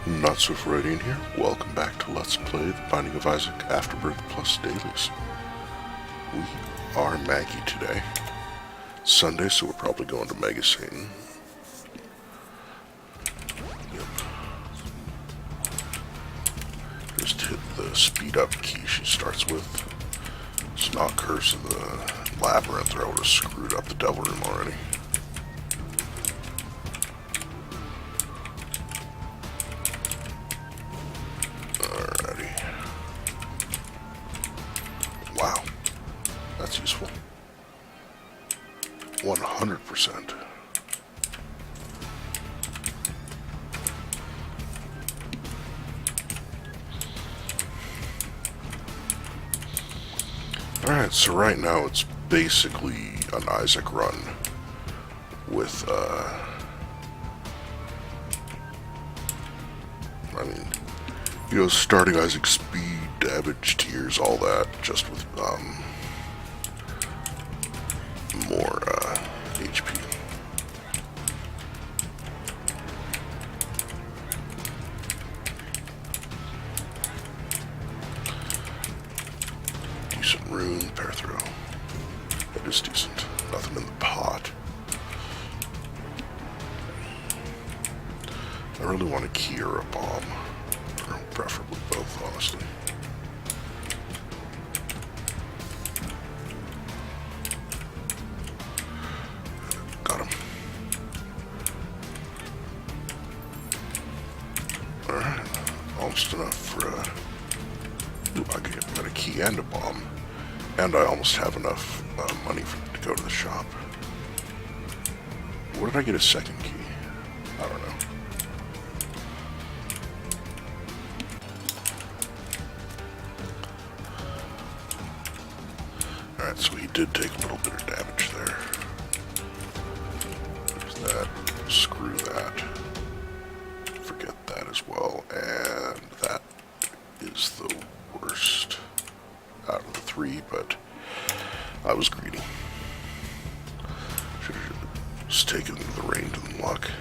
Not so Freudian here. Welcome back to Let's Play The Binding of Isaac Afterbirth Plus Dailies. We are Maggie today. Sunday, so we're probably going to Mega Satan. Yep. Just hit the speed up key she starts with. It's not Curse of the Labyrinth, or I would have screwed up the Devil Room already. Wow, that's useful. 100%. Alright, so right now it's basically an Isaac run with, starting Isaac's speed, damage, tears, all that, just with, more, HP. Decent rune, pair throw. It is decent. Nothing in the pot. I really want a key or a bomb. Or preferably both, honestly. Got him. Alright. Almost enough for ooh, I got a key and a bomb. And I almost have enough money to go to the shop. Where did I get a second key? I don't know. Alright, so he did take a little bit of damage there. There's that. Screw that. Forget that as well. And that is the worst out of the three, but I was greedy. Should have just taken the range and luck.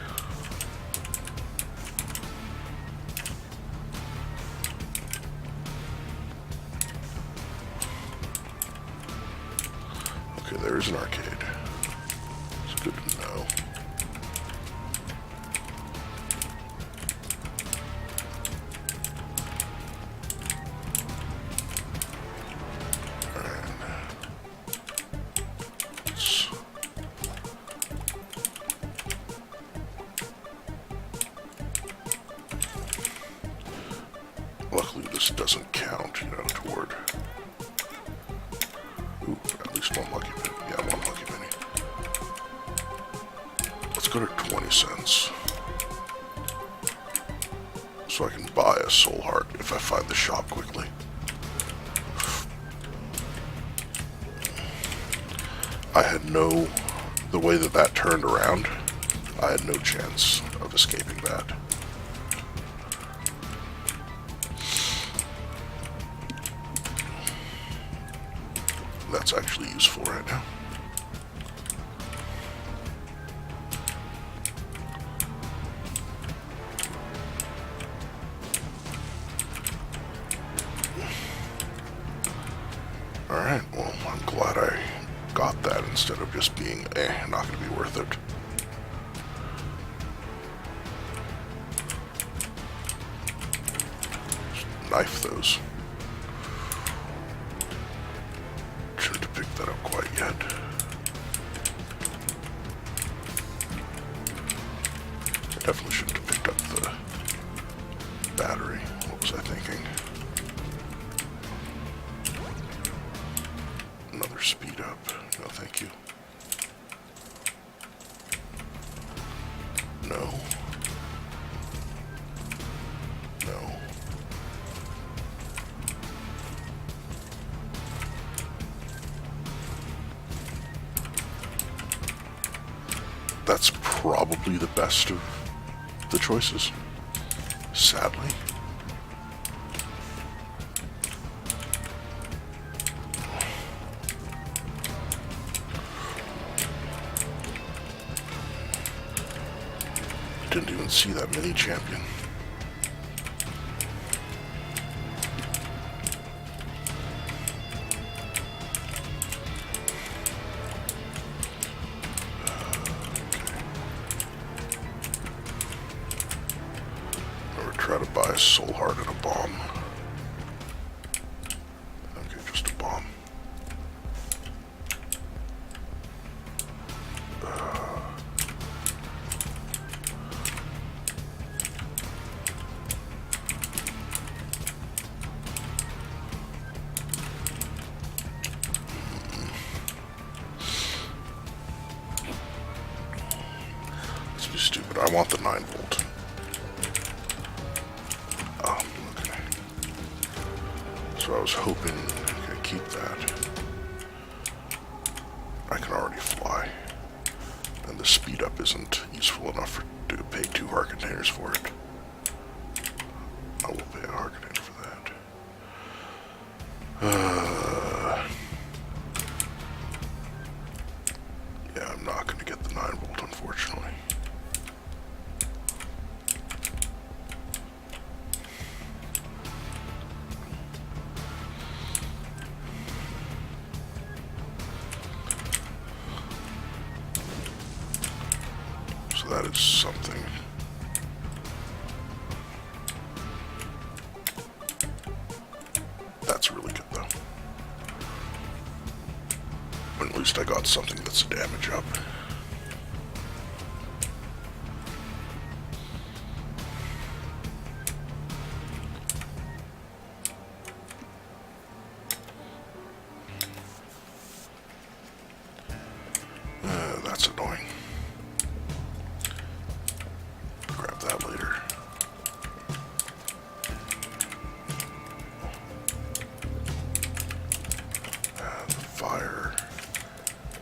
Okay, there's an arcade. It's good to know. Luckily this doesn't count, toward... Ooh, at least one lucky penny. Yeah, one lucky penny. Let's go to 20 cents. So I can buy a soul heart if I find the shop quickly. I had the way that turned around, I had no chance of escaping that. That's actually useful right now. Alright, well, I'm glad I got that instead of just being, not gonna be worth it. Just knife those. Shouldn't have picked that up quite yet. I definitely shouldn't have picked up the battery. What was I thinking? Another speed up. No, thank you. No. No. That's probably the best of the choices, sadly. Didn't even see that mini champion. try to buy a soul heart and a bomb. Okay, just a bomb. Let's be stupid. I want the 9 volt. Oh, okay. So I was hoping I could keep that. I can already fly. And the speed up isn't useful enough to pay 2 heart containers for it. I will pay a heart container for that. Yeah, I'm not going to get the 9 volt, unfortunately. So that is something. That's really good, though. But at least I got something that's a damage up. That's annoying. Grab that later. The fire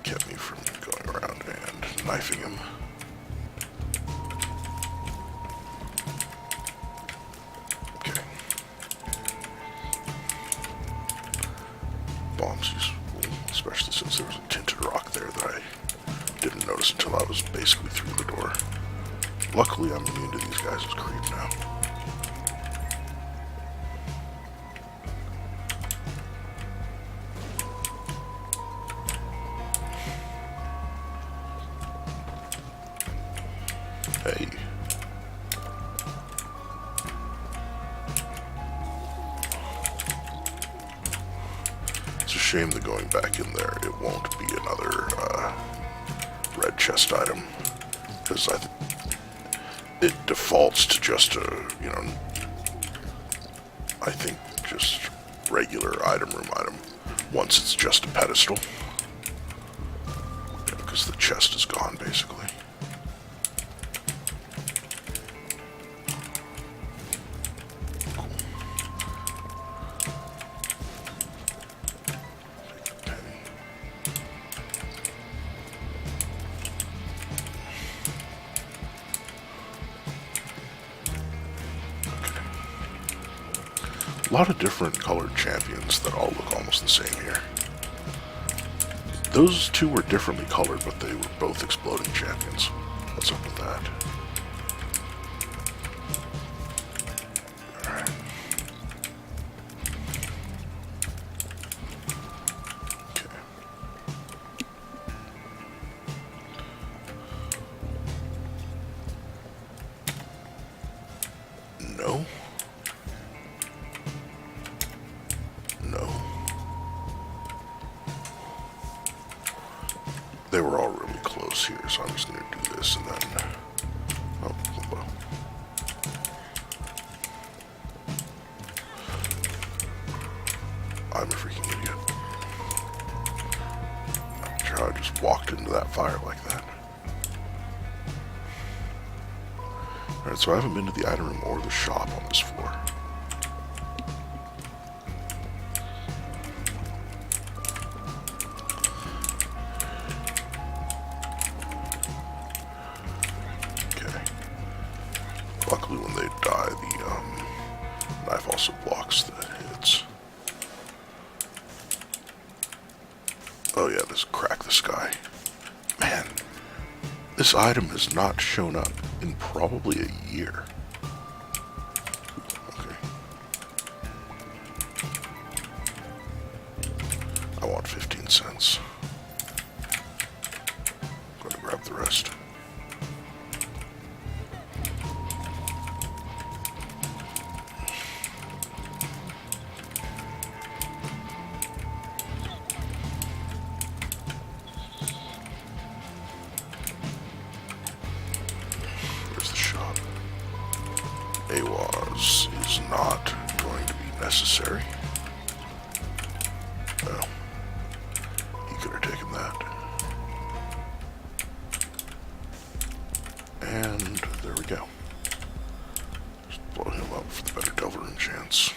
kept me from going around and knifing him. Okay. Bombs useful, especially since there was a tinted rock there that I didn't notice until I was basically through the door. Luckily, I'm immune to these guys' creep now. Hey. It's a shame that going back in there, it won't be another red chest item, because it defaults to just a, I think just regular item room item once it's just a pedestal, because the chest is gone basically. A lot of different colored champions that all look almost the same here. Those two were differently colored, but they were both exploding champions. What's up with that? Alright. Okay. No. No. They were all really close here, so I'm just going to do this and then... Oh, well. I'm a freaking idiot. I'm sure I just walked into that fire like that. Alright, so I haven't been to the item room or the shop on this floor. Luckily, when they die, the knife also blocks the hits. Oh yeah, this crack the sky. Man, this item has not shown up in probably a year. Okay. I want 15 cents. I'm going to grab the rest. This is not going to be necessary. Well, he could have taken that. And there we go. Just blow him up for the better Delverin chance.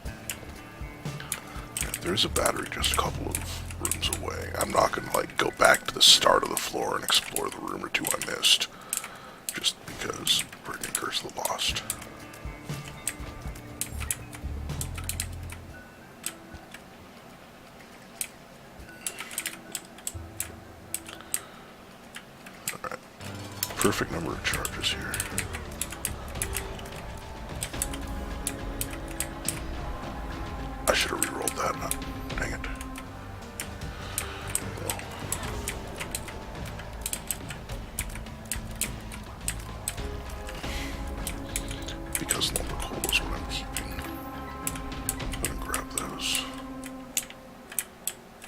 And there's a battery just a couple of rooms away. I'm not going to like go back to the start of the floor and explore the room or two I missed. Just because Britain Curse of the Lost. Alright. Perfect number of charges here. I should have re-rolled that. Dang it. Well. Because lumber coal is what I'm keeping. I'm gonna grab those.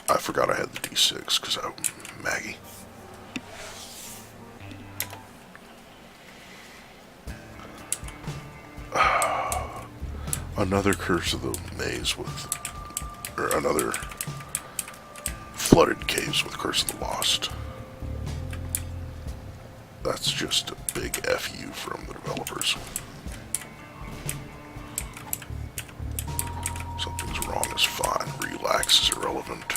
I forgot I had the D6 because Maggie. Another Curse of the Maze or another flooded caves with Curse of the Lost. That's just a big FU from the developers. Something's wrong is fine. Relax is irrelevant.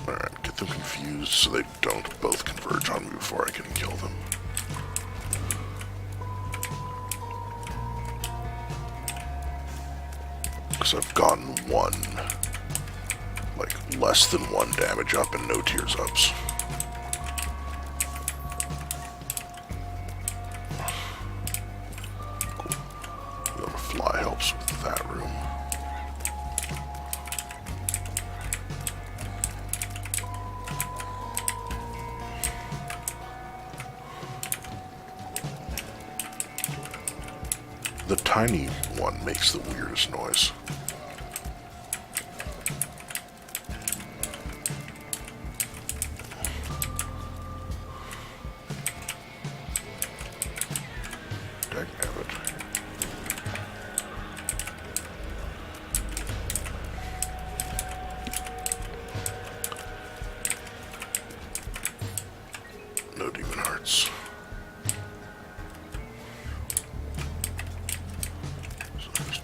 Alright, get them confused so they don't both converge on me before I can kill them. Because I've gotten one, like less than 1 damage up and no tears ups. Cool. Be able to fly helps with that room. The tiny one makes the weirdest noise. Dagnabbit. No demon hearts.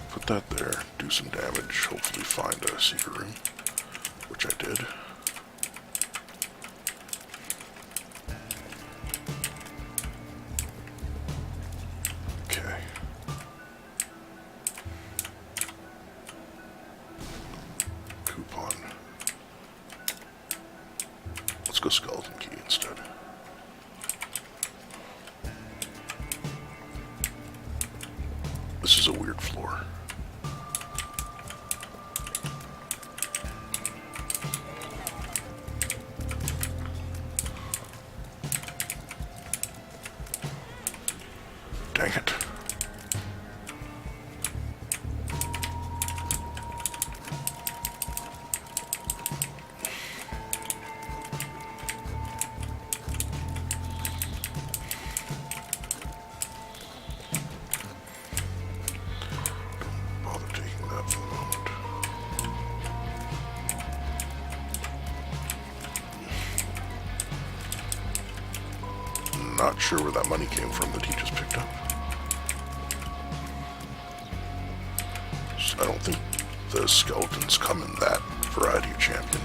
Put that there, do some damage, hopefully find a secret room, which I did. Okay. Coupon. Let's go Skeleton Key instead. This is a weird floor. Dang it. Don't bother taking that for the moment. Not sure where that money came from that he just picked up. I don't think the skeletons come in that variety of champion.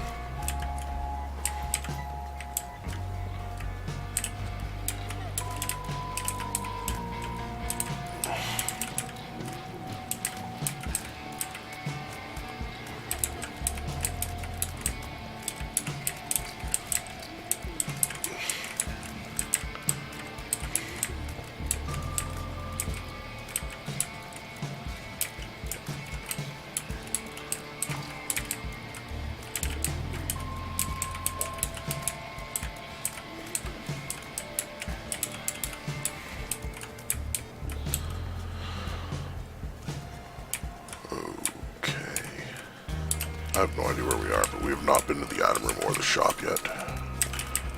I have no idea where we are, but we have not been to the item room or the shop yet.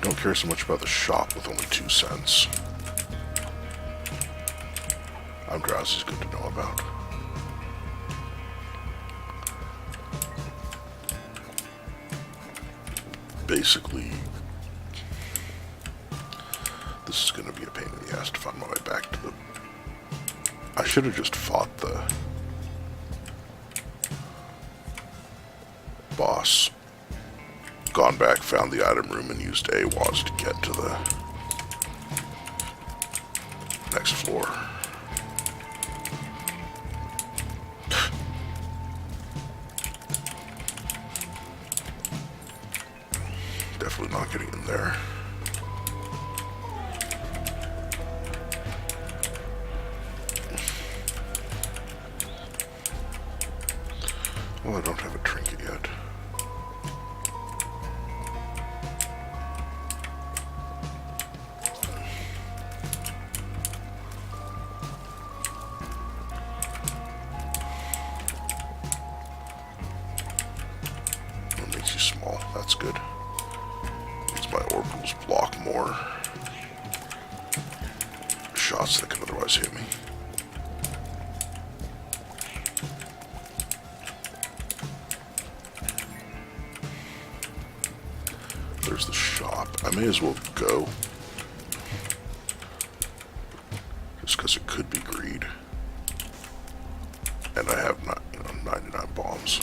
Don't care so much about the shop with only 2 cents. I'm drowsy is good to know about. Basically, this is going to be a pain in the ass to find my way back to the... I should have just fought the boss. Gone back, found the item room, and used AWAS to get to the next floor. Definitely not getting in there. Well, I don't have a trinket yet. That makes you small. That's good. Means my orbitals block more shots that could otherwise hit me. There's the shop. I may as well go. Just because it could be greed. And I have not, 99 bombs.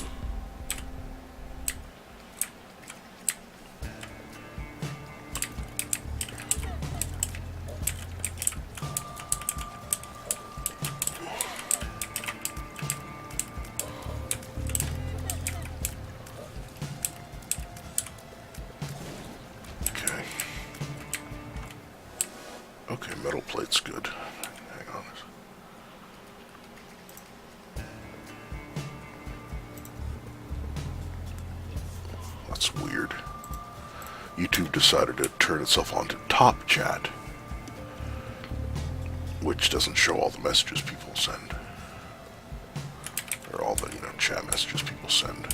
Okay, metal plate's good. Hang on. That's weird. YouTube decided to turn itself on to top chat, which doesn't show all the messages people send. Or all the, chat messages people send.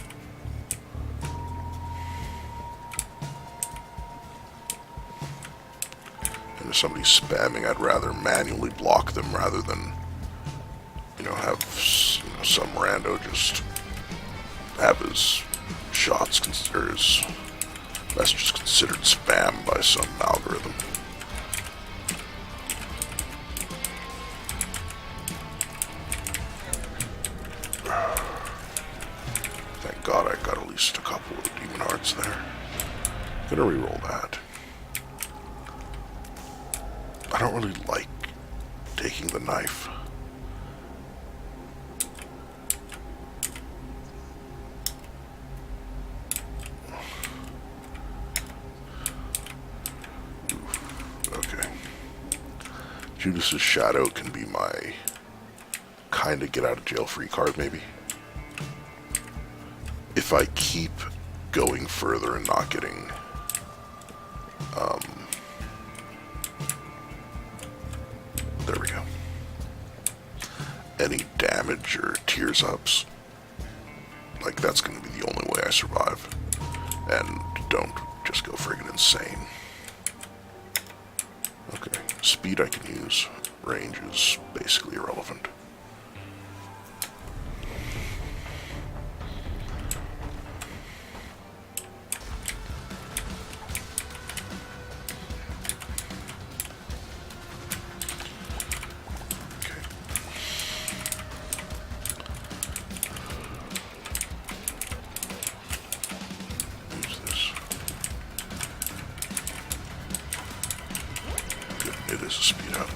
If somebody's spamming, I'd rather manually block them rather than, have some rando just have his shots or his messages considered spam by some algorithm. Thank God I got at least a couple of the demon hearts there. Gonna reroll that. I don't really like taking the knife. Okay. Judas's Shadow can be my kind of get out of jail free card, maybe. If I keep going further and not getting there we go. Any damage or tears ups, like that's going to be the only way I survive. And don't just go friggin' insane. Okay, speed I can use. Range is basically irrelevant. It is a speed up.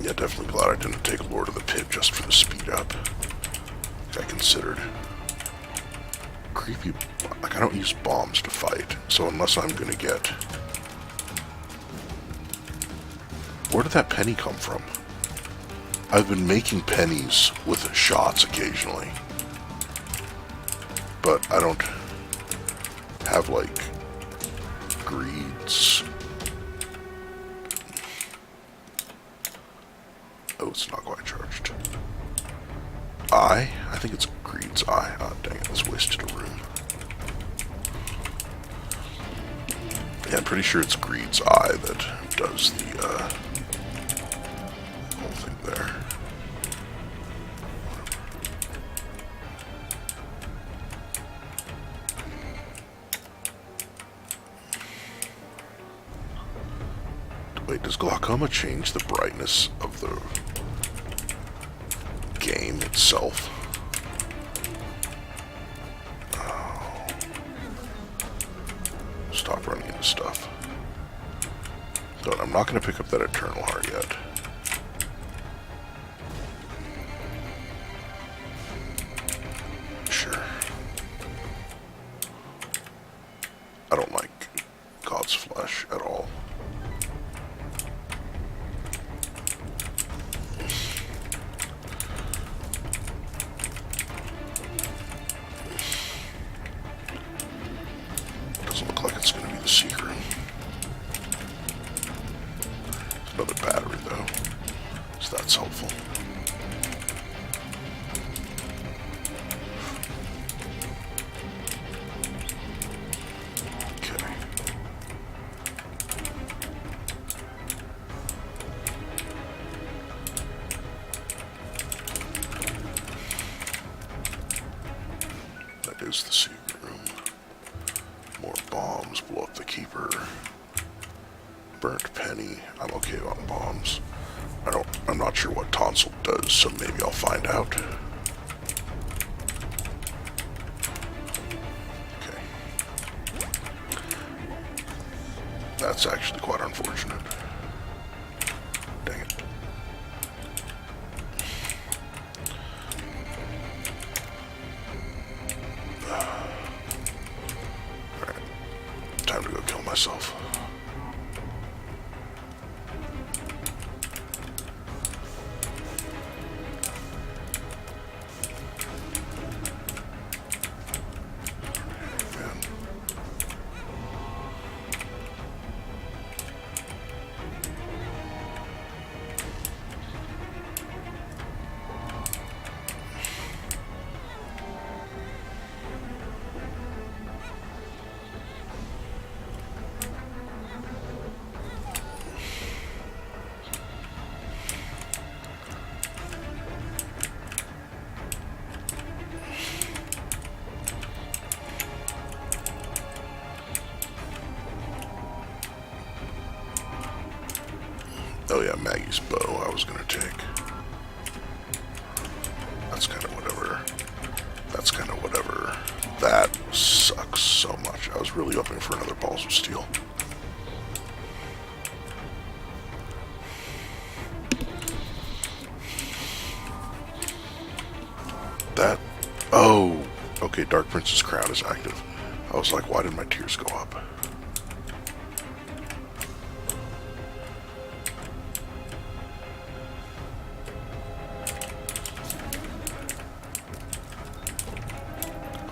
Yeah, definitely glad I didn't take Lord of the Pit just for the speed up. I considered. Creepy. Like, I don't use bombs to fight, so unless I'm gonna get... Where did that penny come from? I've been making pennies with shots occasionally, but I don't have, like, greeds. Oh, it's not quite charged. Eye? I think it's Greed's eye. Oh, dang it, it's wasted a room. Yeah, I'm pretty sure it's Greed's eye that does the whole thing there. Wait, does glaucoma change the brightness of the game itself? Oh. Stop running into stuff. But I'm not going to pick up that Eternal Heart yet. Sure. I don't like God's flesh at all. Doesn't look like it's going to be the secret. Another battery though, so that's helpful. Okay. That is the secret room. More bombs, blow up the keeper. Burnt penny. I'm okay on bombs. I'm not sure what tonsil does, so maybe I'll find out. Okay. That's actually quite unfortunate. Dang it. Alright. Time to go kill myself. Oh yeah, Maggie's bow I was gonna take. That's kind of whatever. That's kind of whatever. That sucks so much. I was really hoping for another Balls of Steel. That... Oh! Okay, Dark Prince's crown is active. I was like, why did my tears go up?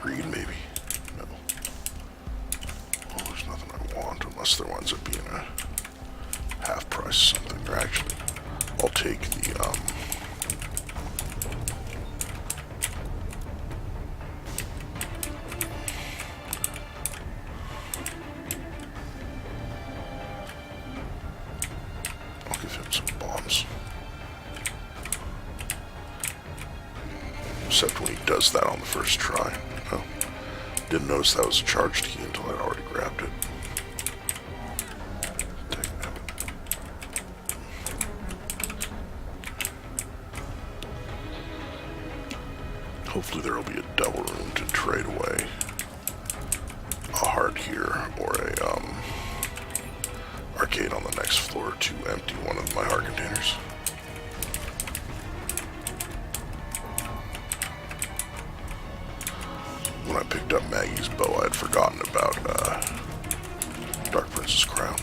Greed, maybe? No. Well, there's nothing I want unless there winds up being a half price something. Or actually, I'll take the, I'll give him some bombs. Except when he does that on the first try. Oh. Didn't notice that was a charged key until I'd already grabbed it. Take that. Hopefully there will be a double room to trade away a heart here or a arcade on the next floor to empty one of my heart containers. When I picked up Maggie's bow, I had forgotten about Dark Prince's crown.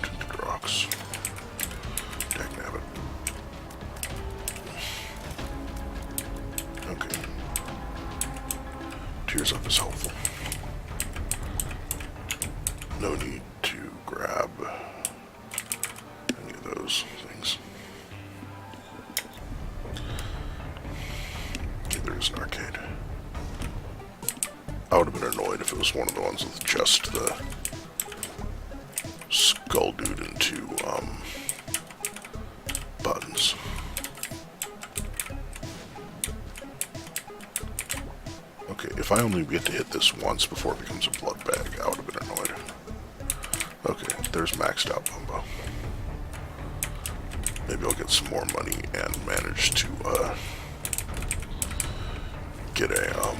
Tinted rocks. Dagnabbit. Okay. Tears up is helpful. No need to grab any of those things. Okay, there is an arcade. I would have been annoyed if it was one of the ones with just the skull dude and two buttons. Okay, if I only get to hit this once before it becomes a blood bag, I would have been annoyed. Okay, there's maxed out Bumbo. Maybe I'll get some more money and manage to get a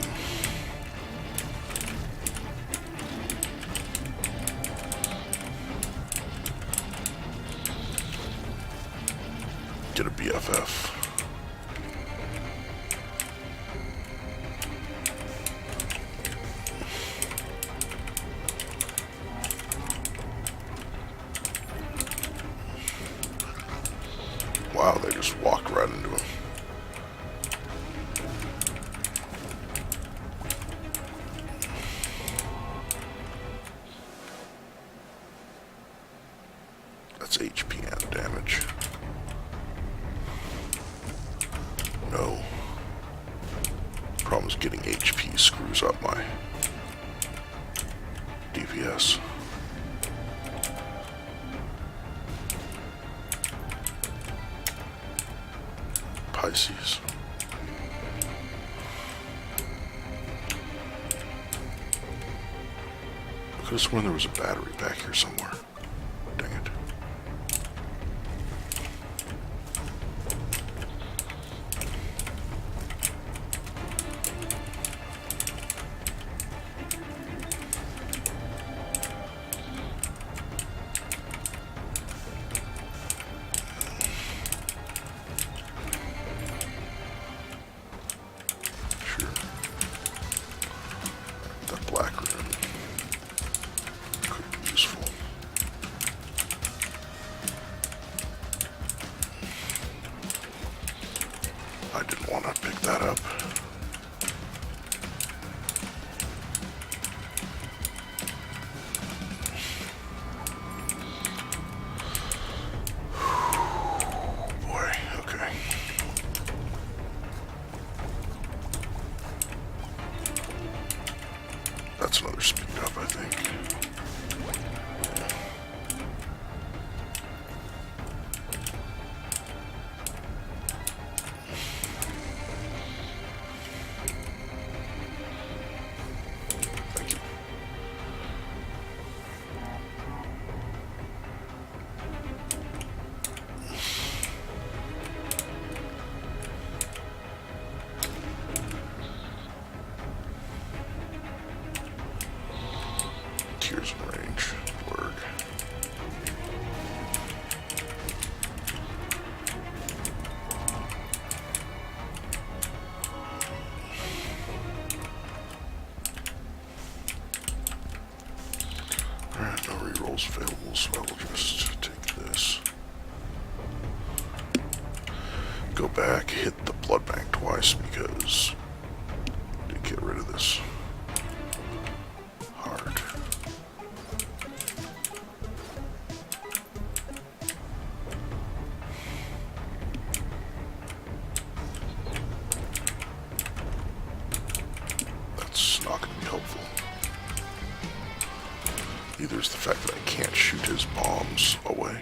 get a BFF. Wow, they just walked right into him. That's HP and damage. No. Problem is getting HP screws up my DPS. Pisces. I could have sworn there was a battery back here somewhere. Dang it. I didn't want to pick that up. Boy, okay. That's another speed up, I think. Tears in range. Word. Alright, no rerolls available, so I will just take this. Go back, hit the blood bank twice because to get rid of this heart. That's not going to be helpful. Either is the fact that I can't shoot his bombs away,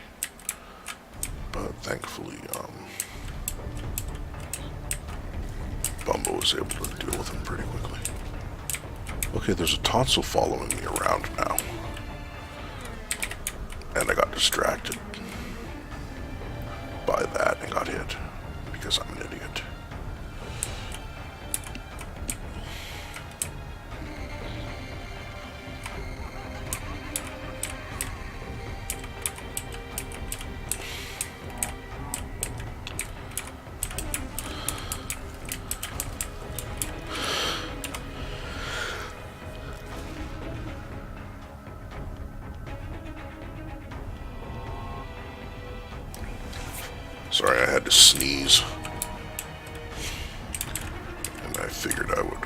but thankfully, Bumbo was able to deal with him pretty quickly. Okay, there's a tonsil following me around now, and I got distracted by that and got hit because I'm an idiot. Sorry, I had to sneeze. And I figured I would,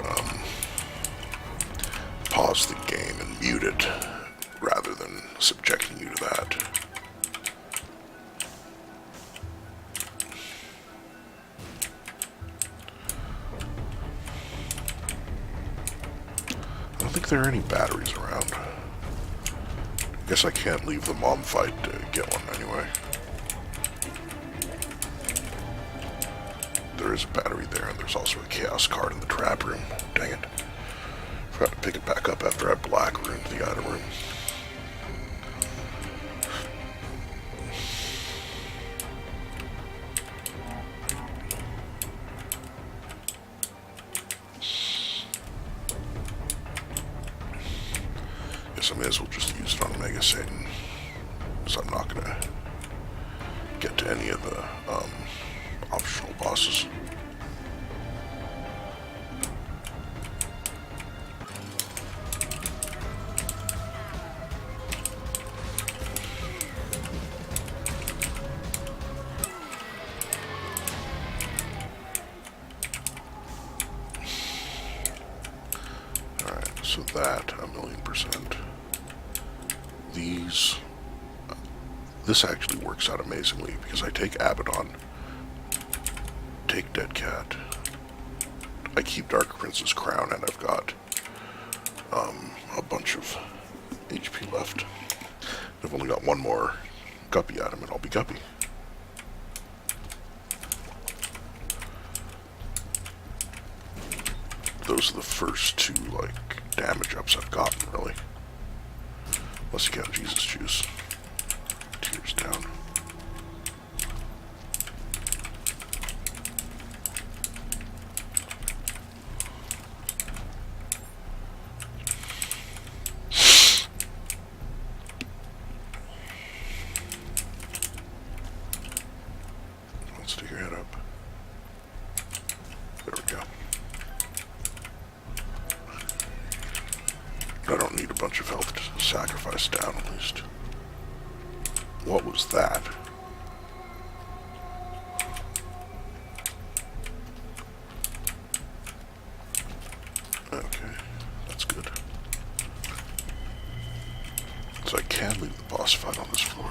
pause the game and mute it rather than subjecting you to that. I don't think there are any batteries around. I guess I can't leave the mom fight to get one anyway. There is a battery there, and there's also a chaos card in the trap room. Dang it. Forgot to pick it back up after I black ruined the item room. Guess I may as well just use it on Mega Satan, because I'm not gonna get to any of the optional bosses. Alright, so that, 1,000,000%. This actually works out amazingly, because I take Abaddon, take Dead Cat, I keep Dark Prince's crown, and I've got a bunch of HP left. I've only got one more Guppy item, and I'll be Guppy. Those are the first two, like, damage ups I've gotten, really. Unless you count Jesus Juice. Tears down. Let's stick your head up. There we go. I don't need a bunch of health to sacrifice down, at least. What was that? Okay, that's good. So I can leave the boss fight on this floor.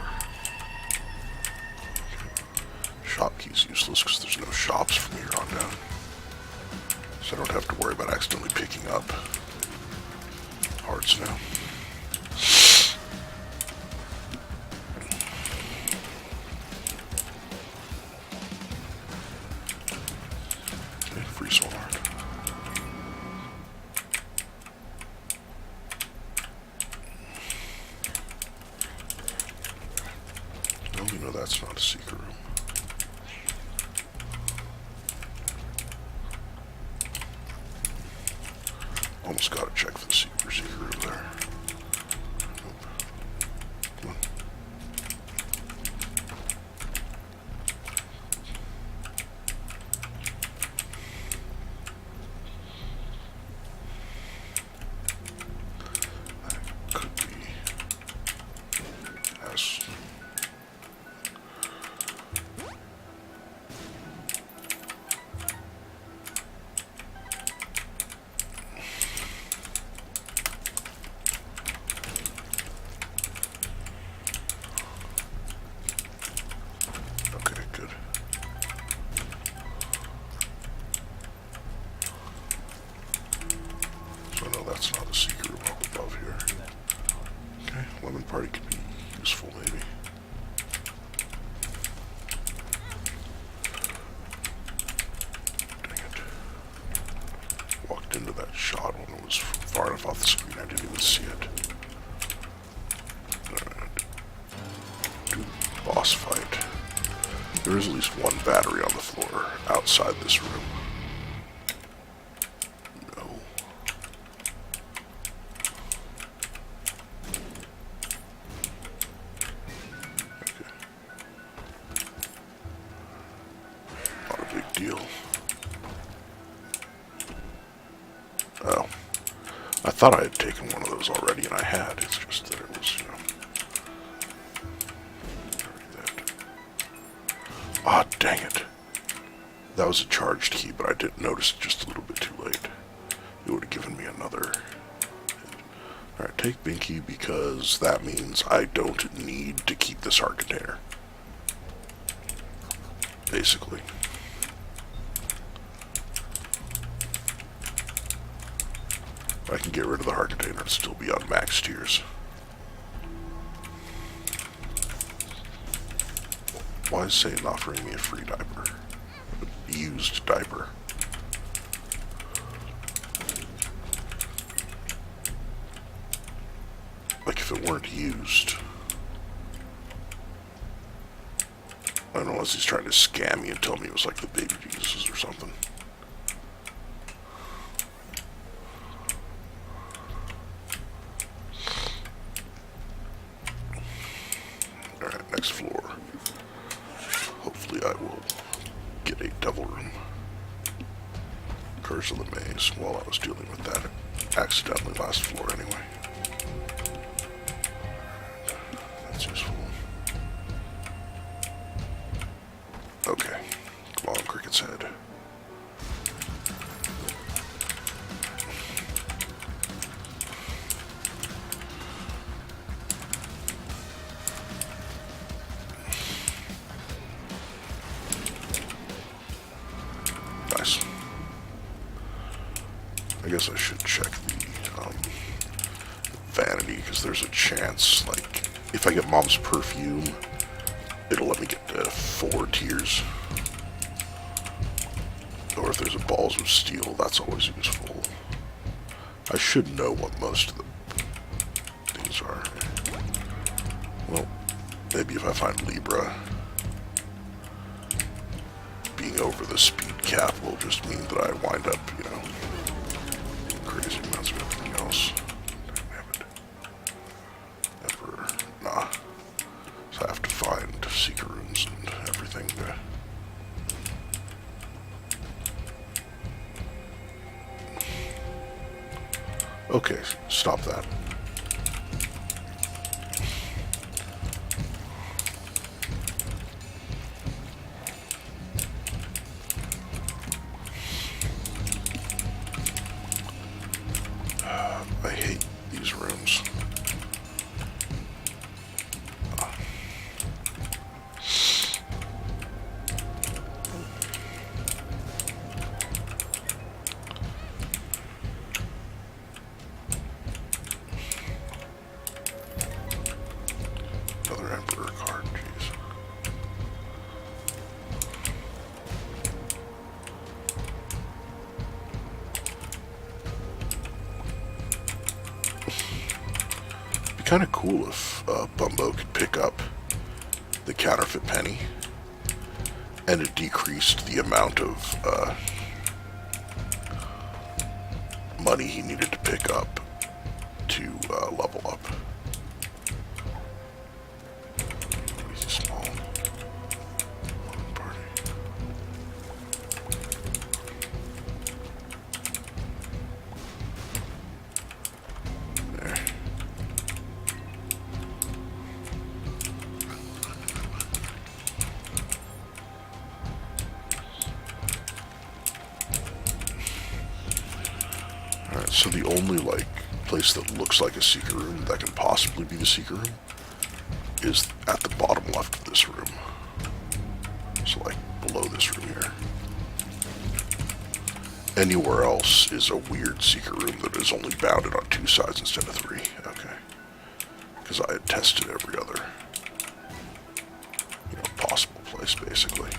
Shop key's useless because there's no shops from here on down. So I don't have to worry about accidentally picking up hearts now. Okay, free soul heart. No, we know that's not a secret room. Almost gotta check for the secret room there. Nope. Come on. That could be. Yes. Okay, good. So no, that's not a secret room up above here. Okay, Lemon Party could be useful, maybe. Dang it. Walked into that shot when it was far enough off the screen I didn't even see it. Alright. Do boss fight. There is at least one battery on the floor outside this room. No. Okay. Not a big deal. Oh. I thought I had taken one of those already, and I had. It's just that it was, Ah, dang it. That was a charged key, but I didn't notice it just a little bit too late. It would have given me another hit. Alright, take Binky because that means I don't need to keep this heart container. Basically. I can get rid of the heart container and still be on max tiers. Why is Satan offering me a free diaper? A used diaper. Like if it weren't used. I don't know, unless he's trying to scam me and tell me it was like the baby Jesus or something. Alright, next floor. Hopefully I will get a devil room. Curse of the Maze while I was dealing with that. Accidentally last floor anyway. That's useful. Okay. Come on, Cricket's Head. Nice. I guess I should check the vanity, because there's a chance, like, if I get Mom's Perfume, it'll let me get to 4 tiers. Or if there's a Balls of Steel, that's always useful. I should know what most of the things are. Well, maybe if I find Libra, being over the speed cap will just mean that I wind up, you know, crazy amounts of everything else. Damn it. Never, nah. So I have to find secret rooms and everything to... Okay, stop that. I hate these rooms. Another Emperor card, jeez. It'd be kind of cool if Bumbo could pick up the counterfeit penny and it decreased the amount of money he needed to pick up to level up. Easy small. Party. There. Alright, so the only, like, place that looks like a secret room that can possibly be the secret room is at the bottom left of this room. So, like, below this room here. Anywhere else is a weird secret room that is only bounded on 2 sides instead of 3. Okay. Because I had tested every other, you know, possible place, basically.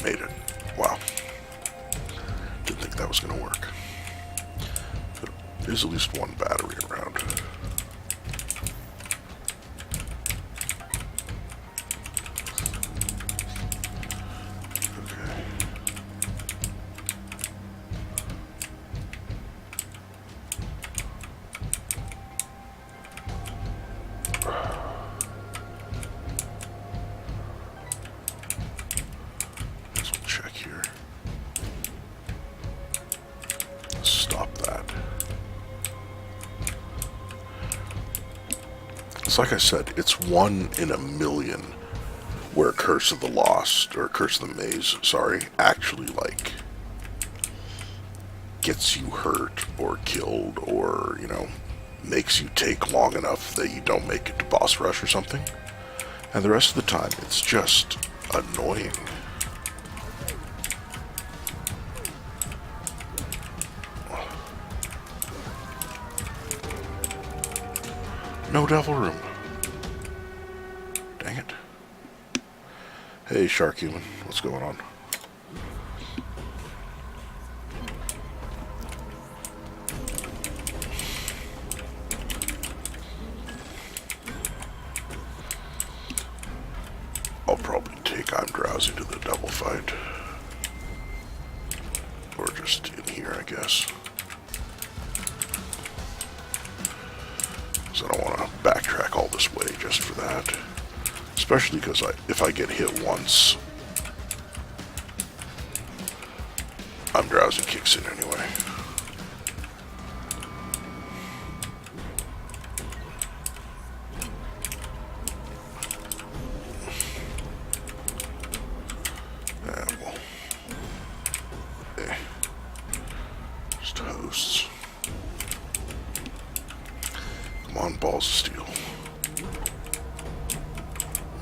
Made it. Wow. Didn't think that was going to work. But there's at least one battery around. Okay. Check here. Stop that. It's like I said, it's 1 in a million where Curse of the Lost, or Curse of the Maze, sorry, actually, like, gets you hurt or killed or, you know, makes you take long enough that you don't make it to boss rush or something. And the rest of the time, it's just annoying. No devil room. Dang it. Hey, Shark Human, what's going on? I'll probably take I'm drowsy to the devil fight. Or just in here, I guess. Because I don't want to backtrack all this way just for that. Especially because if I get hit once, I'm drowsy kicks in anyway. Well, just hosts. Come on, balls of steel.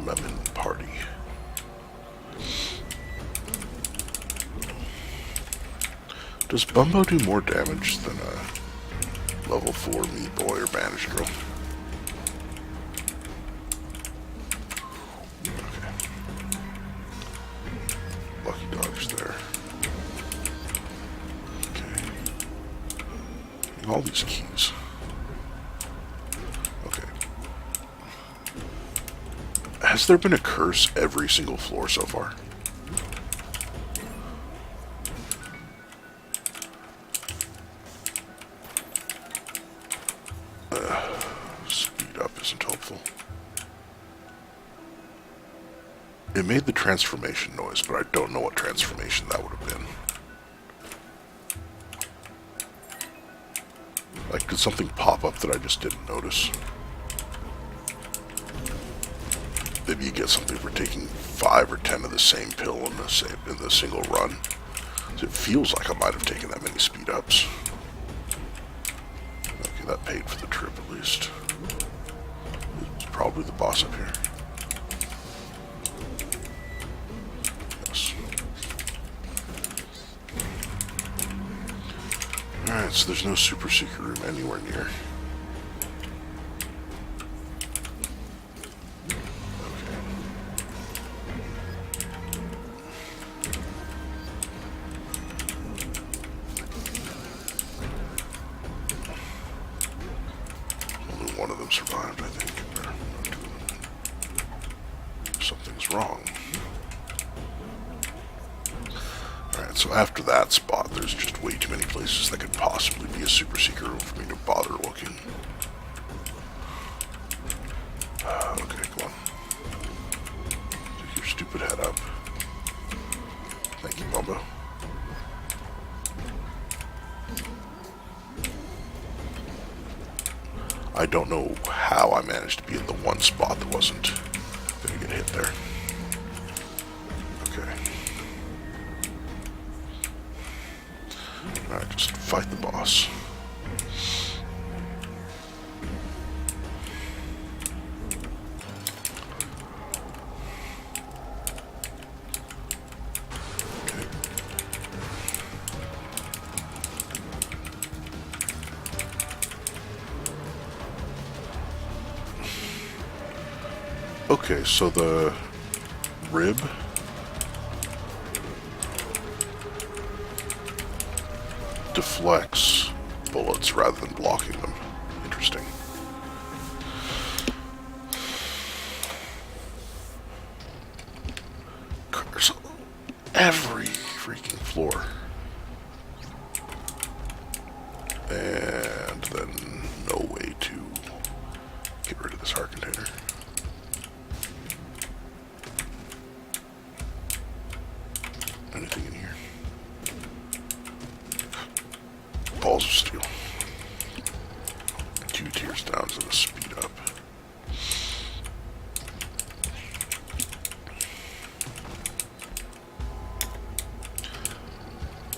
Lemon party. Does Bumbo do more damage than a level 4 meat boy or banished girl? Okay. Lucky dog's there. Okay. Getting all these keys. Okay. Has there been a curse every single floor so far? Speed up isn't helpful. It made the transformation noise, but I don't know what transformation that would have been. Like, did something pop up that I just didn't notice? Maybe you get something for taking 5 or 10 of the same pill in the single run. So it feels like I might have taken that many speed ups. Okay, that paid for the trip at least. It's probably the boss up here. Yes. Alright, so there's no super secret room anywhere near. One of them survived, I think. Something's wrong. Alright, so after that spot, there's just way too many places that could possibly be a super secret room for me to bother looking. Okay, come on. Stick your stupid head up. Thank you, Bumbo. I don't know how I managed to be in the one spot that wasn't going to get hit there. Okay. Alright, just fight the boss. Okay, so the rib deflects bullets rather than blocking them. Interesting. There's every freaking floor. And then no way to get rid of this heart container. Anything in here? Balls of steel. 2 tiers down to the speed up.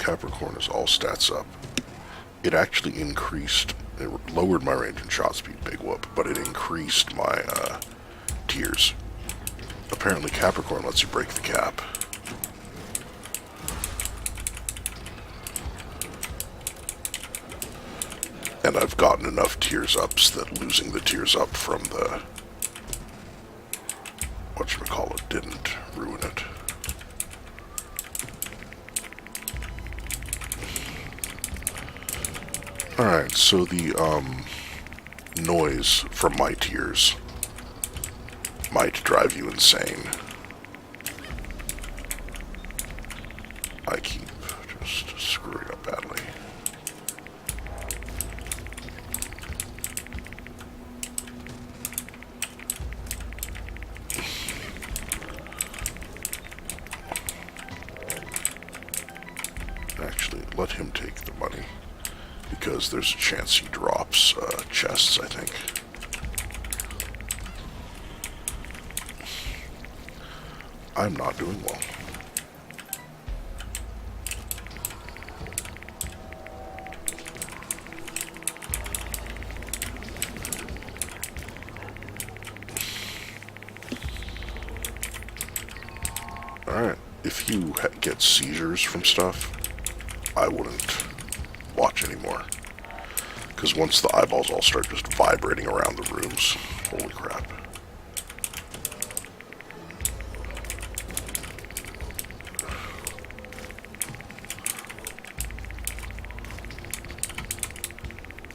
Capricorn is all stats up. It actually increased, it lowered my range and shot speed, big whoop, but it increased my tiers. Apparently Capricorn lets you break the cap. And I've gotten enough tiers ups that losing the tiers up from the whatchamacallit didn't ruin it. Alright, so the noise from my tiers might drive you insane. I keep just screwing up badly. Actually, let him take the money, because there's a chance he drops chests, I think. I'm not doing well. Alright, if you get seizures from stuff, I wouldn't watch anymore. Because once the eyeballs all start just vibrating around the rooms, holy crap.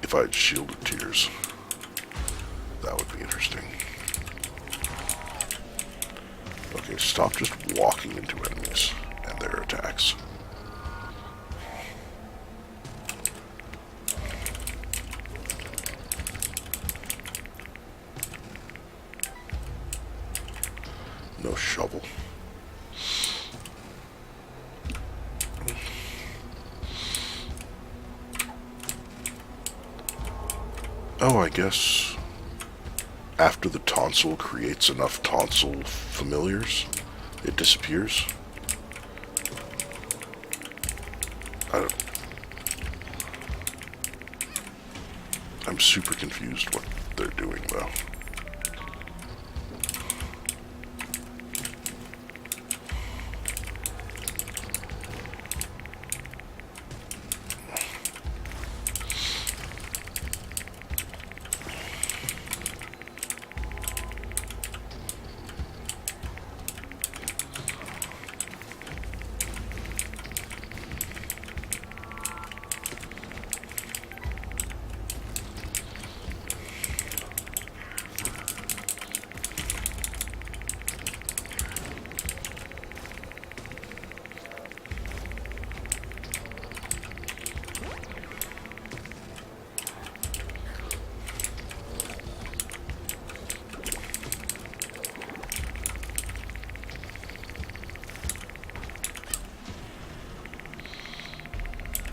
If I had shielded tiers, that would be interesting. Okay, stop just walking into enemies and their attacks. No shovel. Oh, I guess after the tonsil creates enough tonsil familiars, it disappears. I'm super confused what they're doing though.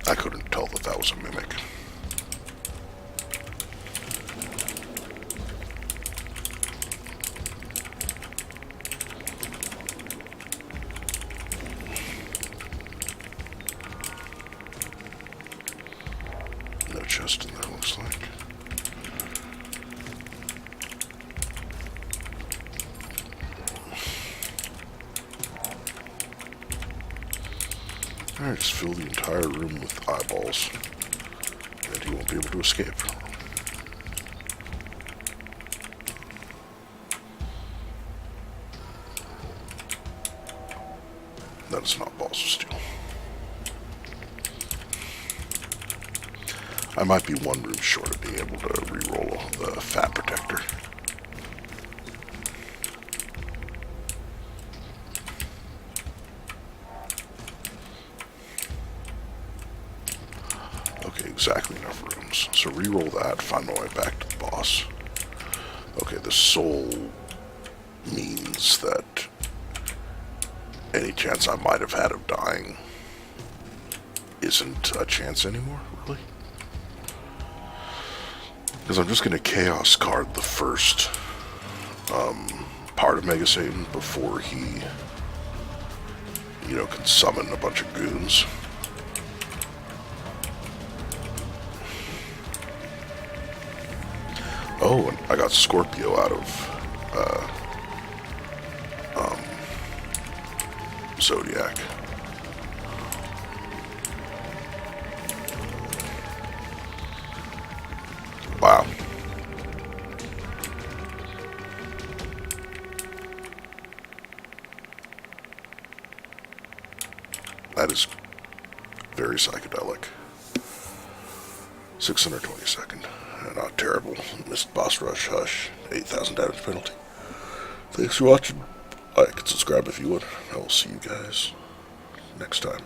I couldn't tell that that was a mimic. No chest in there, looks like. Alright, just fill the entire room with eyeballs, and he won't be able to escape. That is not balls of steel. I might be one room short of being able to re-roll the fat protector. Okay, exactly enough rooms. So re-roll that, find my way back to the boss. Okay, the soul means that any chance I might have had of dying isn't a chance anymore, really. Because I'm just going to Chaos card the first part of Mega Satan before he, can summon a bunch of goons. Oh, and I got Scorpio out of Zodiac. Wow. That is very psychedelic. 622nd. Not terrible. Missed boss rush, hush. 8,000 damage penalty. Thanks for watching. Like and subscribe if you would. I will see you guys next time.